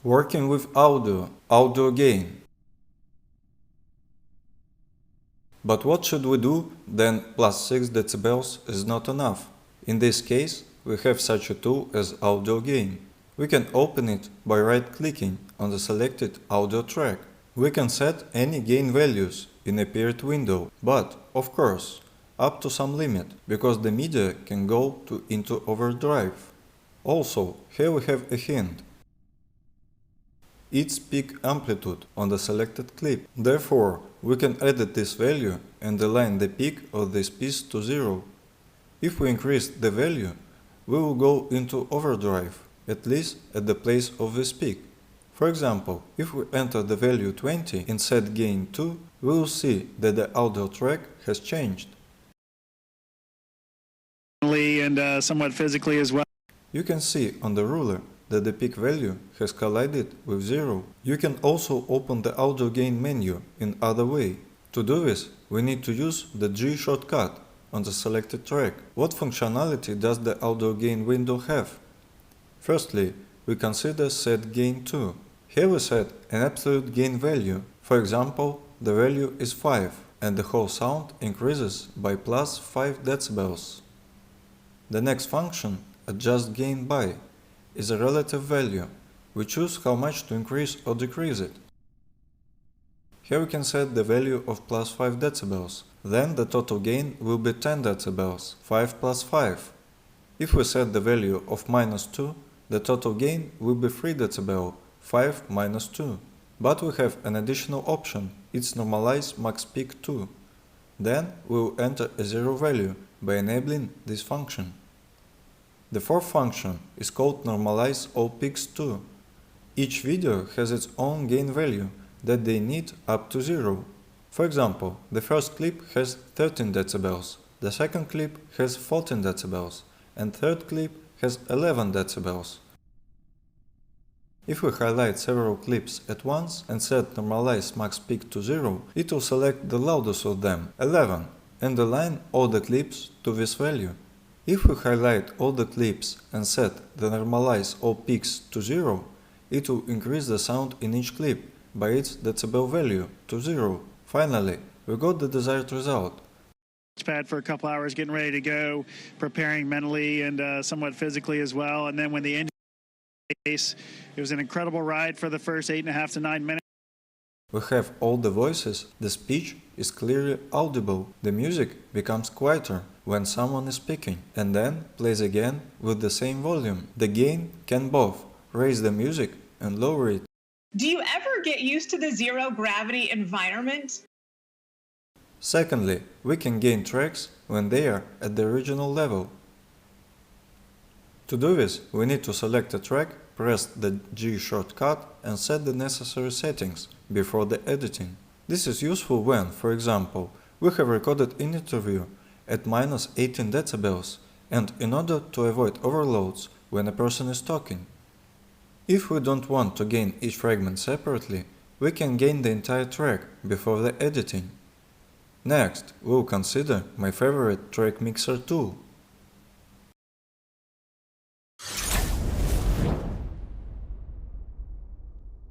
Working with audio gain. But what should we do then plus 6 decibels is not enough? In this case, we have such a tool as audio gain. We can open it by right-clicking on the selected audio track. We can set any gain values in a paired window, but, of course, up to some limit, because the media can go into overdrive. Also, here we have a hint. Its peak amplitude on the selected clip. Therefore, we can edit this value and align the peak of this piece to 0. If we increase the value, we will go into overdrive, at least at the place of this peak. For example, if we enter the value 20 and set gain 2, we will see that the audio track has changed. And somewhat physically as well. You can see on the ruler that the peak value has collided with 0. You can also open the audio gain menu in other way. To do this, we need to use the G shortcut on the selected track. What functionality does the audio gain window have? Firstly, we consider set gain 2. Here we set an absolute gain value. For example, the value is 5 and the whole sound increases by plus 5 decibels. The next function, adjust gain by, is a relative value. We choose how much to increase or decrease it. Here we can set the value of plus 5 decibels. Then the total gain will be 10 decibels, 5 plus 5. If we set the value of minus 2, the total gain will be 3 decibel, 5 minus 2. But we have an additional option, it's normalize max peak 2. Then we will enter a 0 value by enabling this function. The fourth function is called normalize all peaks 2. Each video has its own gain value that they need up to 0. For example, the first clip has 13 decibels, the second clip has 14 decibels, and third clip has 11 decibels. If we highlight several clips at once and set normalize max peak to 0, it will select the loudest of them, 11, and align all the clips to this value. If we highlight all the clips and set the normalize all peaks to 0, it will increase the sound in each clip by its decibel value to 0. Finally, we got the desired result. Pad for a couple hours, getting ready to go, preparing mentally and somewhat physically as well. And then when the engine case, it was an incredible ride for the first 8.5 to 9 minutes. We have all the voices, the speech is clearly audible, the music becomes quieter when someone is speaking, and then plays again with the same volume. The gain can both raise the music and lower it. Do you ever get used to the zero gravity environment? Secondly, we can gain tracks when they are at the original level. To do this, we need to select a track, press the G shortcut and set the necessary settings before the editing. This is useful when, for example, we have recorded an interview at minus 18 decibels and in order to avoid overloads when a person is talking. If we don't want to gain each fragment separately, we can gain the entire track before the editing. Next, we'll consider my favorite track mixer tool.